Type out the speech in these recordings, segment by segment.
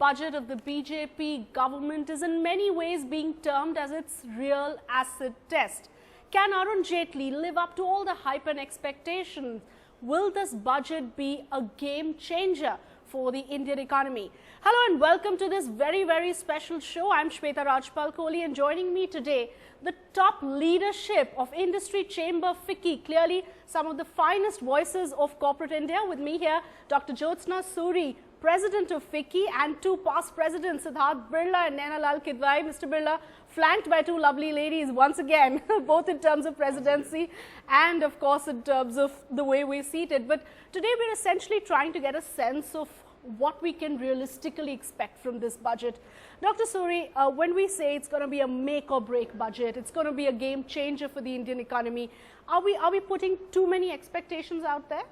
budget of the BJP government is in many ways being termed as its real acid test. Can Arun Jaitley live up to all the hype and expectations? Will this budget be a game changer for the Indian economy? Hello and welcome to this very special show. I'm Shweta Rajpal Kohli, and joining me today, the top leadership of industry chamber Ficci, clearly some of the finest voices of corporate India. With me here, Dr. Jyotsna Suri, President of Ficci, and two past presidents, Siddharth Birla and Naina Lal Kidwai. Mr. Birla, flanked by two lovely ladies once again, both in terms of presidency and of course in terms of the way we're seated. But today we're essentially trying to get a sense of what we can realistically expect from this budget. Dr. Suri, when we say it's going to be a make or break budget, it's going to be a game changer for the Indian economy, are we putting too many expectations out there?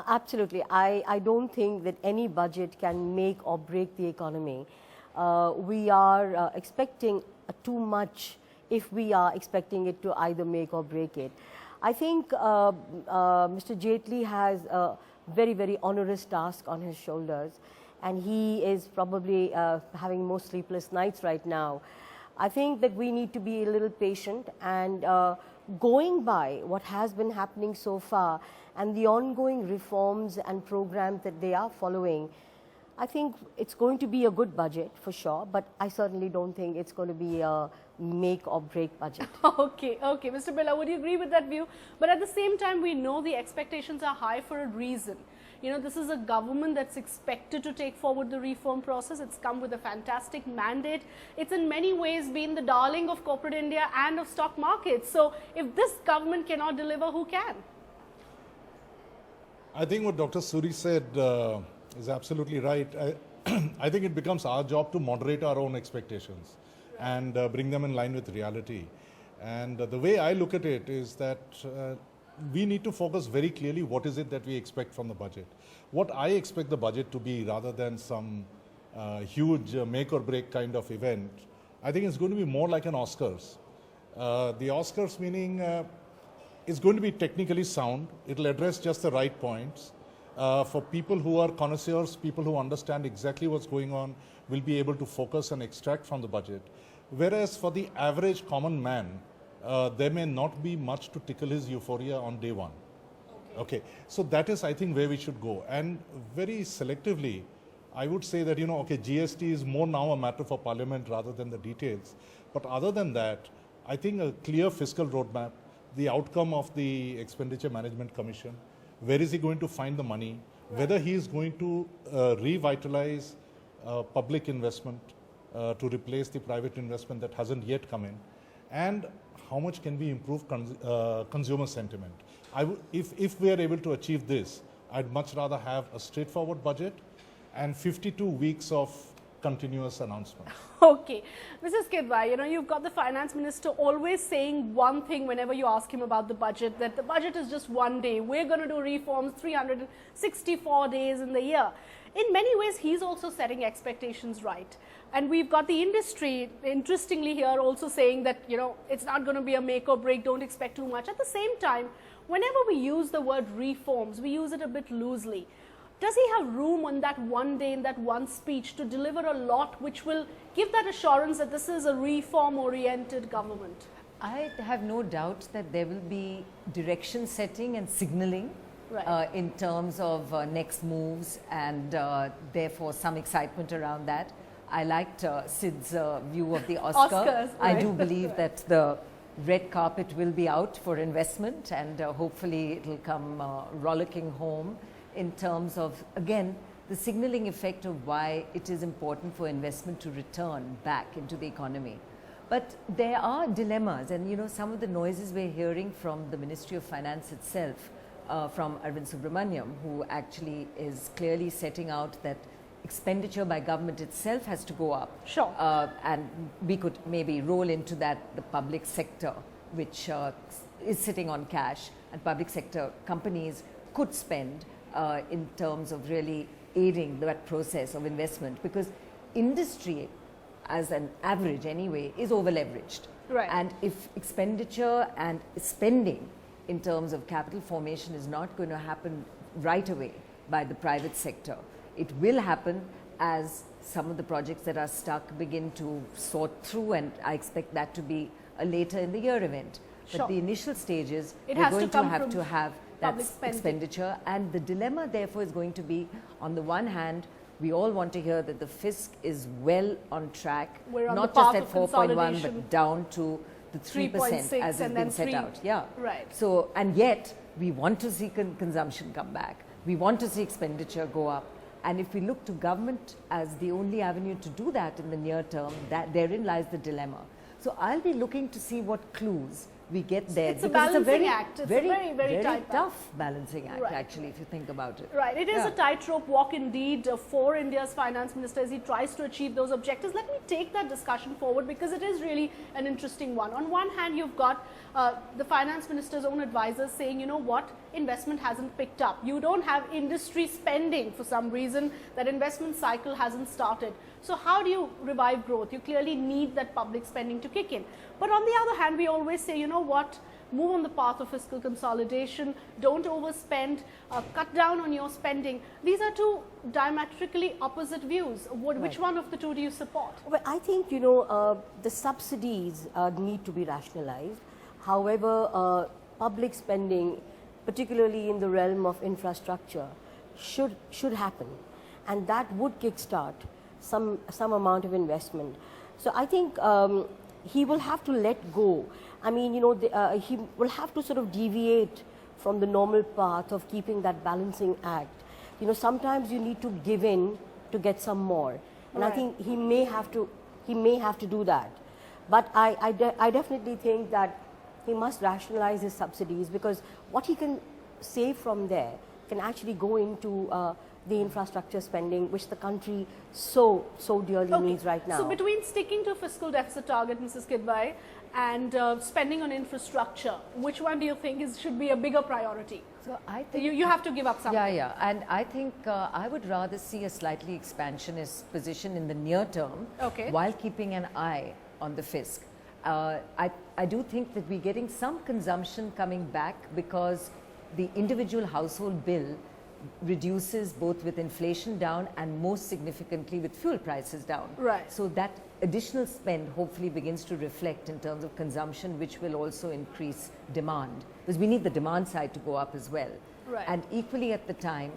Absolutely. I don't think that any budget can make or break the economy. We are expecting too much if we are expecting it to either make or break it. I think Mr. Jaitley has a very onerous task on his shoulders, and he is probably having more sleepless nights right now. I think that we need to be a little patient and going by what has been happening so far and the ongoing reforms and programs that they are following, I think it's going to be a good budget for sure, but I certainly don't think it's going to be a make or break budget. Okay. Mr. Birla, would you agree with that view? But at the same time, we know the expectations are high for a reason. You know, this is a government that's expected to take forward the reform process. It's come with a fantastic mandate. It's in many ways been the darling of corporate India and of stock markets. So if this government cannot deliver, who can? I think what Dr. Suri said is absolutely right. I think it becomes our job to moderate our own expectations and bring them in line with reality. And the way I look at it is that we need to focus very clearly what is it that we expect from the budget. What I expect the budget to be, rather than some huge make or break kind of event, I think it's going to be more like an Oscars. The Oscars meaning it's going to be technically sound. It'll address just the right points. For people who are connoisseurs, people who understand exactly what's going on, will be able to focus and extract from the budget. Whereas for the average common man, there may not be much to tickle his euphoria on day one. Okay. So that is, I think, where we should go. And very selectively, I would say that, okay, GST is more now a matter for Parliament rather than the details. But other than that, I think a clear fiscal roadmap, the outcome of the Expenditure Management Commission, where is he going to find the money, whether he is going to revitalize public investment to replace the private investment that hasn't yet come in, and how much can we improve consumer sentiment. If we are able to achieve this, I'd much rather have a straightforward budget and 52 weeks of continuous announcement. Okay. Mrs. Kidwai, you've got the finance minister always saying one thing whenever you ask him about the budget, that the budget is just one day. We're going to do reforms 364 days in the year. In many ways, he's also setting expectations right. And we've got the industry, interestingly here, also saying that, it's not going to be a make or break, don't expect too much. At the same time, whenever we use the word reforms, we use it a bit loosely. Does he have room on that one day, in that one speech, to deliver a lot which will give that assurance that this is a reform-oriented government? I have no doubt that there will be direction setting and signaling in terms of next moves, and therefore some excitement around that. I liked Sid's view of the Oscars. I do believe that the red carpet will be out for investment, and hopefully it will come rollicking home in terms of, again, the signaling effect of why it is important for investment to return back into the economy. But there are dilemmas, and some of the noises we're hearing from the Ministry of Finance itself, from Arvind Subramaniam, who actually is clearly setting out that expenditure by government itself has to go up. Sure. And we could maybe roll into that the public sector, which is sitting on cash, and public sector companies could spend in terms of really aiding that process of investment, because industry as an average anyway is over leveraged. Right. And if expenditure and spending in terms of capital formation is not going to happen right away by the private sector, it will happen as some of the projects that are stuck begin to sort through, and I expect that to be a later in the year event. But Sure. the initial stages, It we're has to going to come have from to have that public spending. expenditure, and the dilemma therefore is going to be, on the one hand, we all want to hear that the fisc is well on track, We're on not the just path at of 4.1 consolidation. but down to the 3% 3.6 as has and been then set 3. out. Yeah. Right. So, and yet we want to see consumption come back. We want to see expenditure go up. And if we look to government as the only avenue to do that in the near term, that therein lies the dilemma. So I'll be looking to see what clues we get there. It's a because balancing act. It's a very, very tight tough balancing act, Right. actually, if you think about it. Right, it is Yeah. a tightrope walk indeed for India's finance minister as he tries to achieve those objectives. Let me take that discussion forward because it is really an interesting one. On one hand, you've got the finance minister's own advisors saying, you know what, investment hasn't picked up. You don't have industry spending for some reason, that investment cycle hasn't started. So how do you revive growth? You clearly need that public spending to kick in. But on the other hand, we always say, you know what, move on the path of fiscal consolidation, don't overspend, cut down on your spending. These are two diametrically opposite views. Which one of the two do you support? Well, I think, the subsidies need to be rationalized. However, public spending, particularly in the realm of infrastructure, should happen. And that would kickstart some amount of investment. So I think he will have to let go. I mean, he will have to sort of deviate from the normal path of keeping that balancing act. Sometimes you need to give in to get some more. And Right. I think he may have to do that. But I definitely think that he must rationalize his subsidies, because what he can save from there can actually go into the infrastructure spending, which the country so dearly needs right now. So between sticking to fiscal deficit target, Mrs. Kidwai, and spending on infrastructure, which one do you think should be a bigger priority? So I think You have to give up something. Yeah, and I think I would rather see a slightly expansionist position in the near term, Okay. while keeping an eye on the fisc. I do think that we're getting some consumption coming back because the individual household bill reduces both with inflation down and most significantly with fuel prices down. Right. So that additional spend hopefully begins to reflect in terms of consumption, which will also increase demand, because we need the demand side to go up as well. Right. And equally at the time,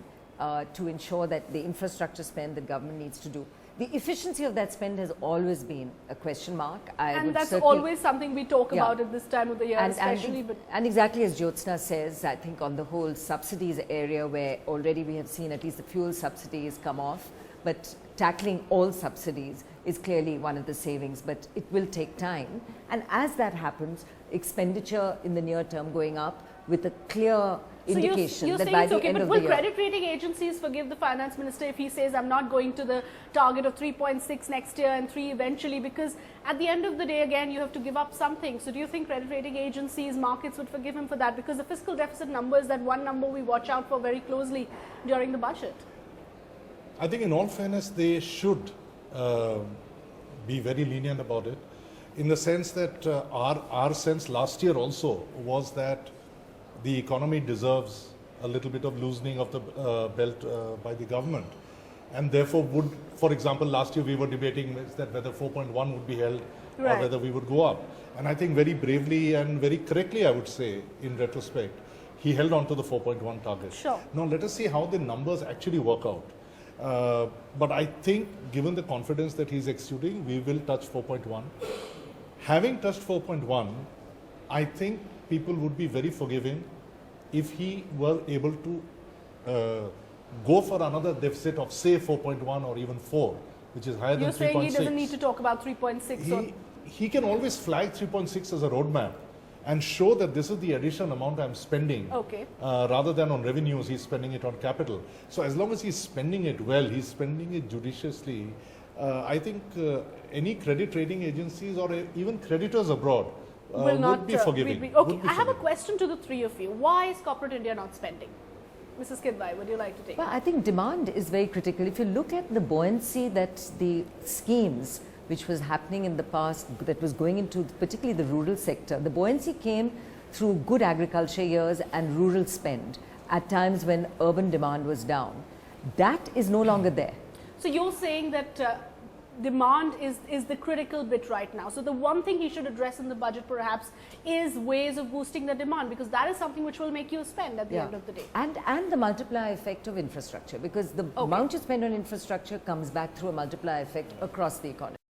to ensure that the infrastructure spend the government needs to do. The efficiency of that spend has always been a question mark. And that's always something we talk Yeah. about at this time of the year, especially. And exactly as Jyotsna says, I think on the whole subsidies area, where already we have seen at least the fuel subsidies come off, but tackling all subsidies is clearly one of the savings, but it will take time. And as that happens, expenditure in the near term going up with a clear indication you're that saying by it's the okay, end but of will the year. credit rating agencies forgive the finance minister if he says I'm not going to the target of 3.6 next year and 3 eventually? Because at the end of the day, again, you have to give up something. So do you think credit rating agencies, markets would forgive him for that? Because the fiscal deficit number is that one number we watch out for very closely during the budget. I think in all fairness, they should be very lenient about it, in the sense that our sense last year also was that the economy deserves a little bit of loosening of the belt by the government, and therefore would, for example, last year we were debating that whether 4.1 would be held or Right. whether we would go up. And I think very bravely and very correctly, I would say, in retrospect, he held on to the 4.1 target. Sure. Now let us see how the numbers actually work out. But I think given the confidence that he's exuding, we will touch 4.1. Having touched 4.1, I think people would be very forgiving if he were able to go for another deficit of say 4.1 or even 4, which is higher You're than 3.6. saying he doesn't need to talk about 3.6 or... He can always flag 3.6 as a roadmap and show that this is the additional amount I'm spending. Okay. Rather than on revenues, he's spending it on capital. So as long as he's spending it well, he's spending it judiciously, I think any credit rating agencies or even creditors abroad will not would be forgiving. Okay, Would be I have a forgiving. question to the three of you. Why is corporate India not spending? Mrs. Kidwai, would you like to take Well, I think demand is very critical. If you look at the buoyancy that the schemes which was happening in the past, that was going into particularly the rural sector, the buoyancy came through good agriculture years and rural spend at times when urban demand was down. That is no longer there. So you're saying that demand is the critical bit right now. So the one thing he should address in the budget perhaps is ways of boosting the demand, because that is something which will make you spend at the end of the day. And the multiplier effect of infrastructure, because the amount you spend on infrastructure comes back through a multiplier effect across the economy.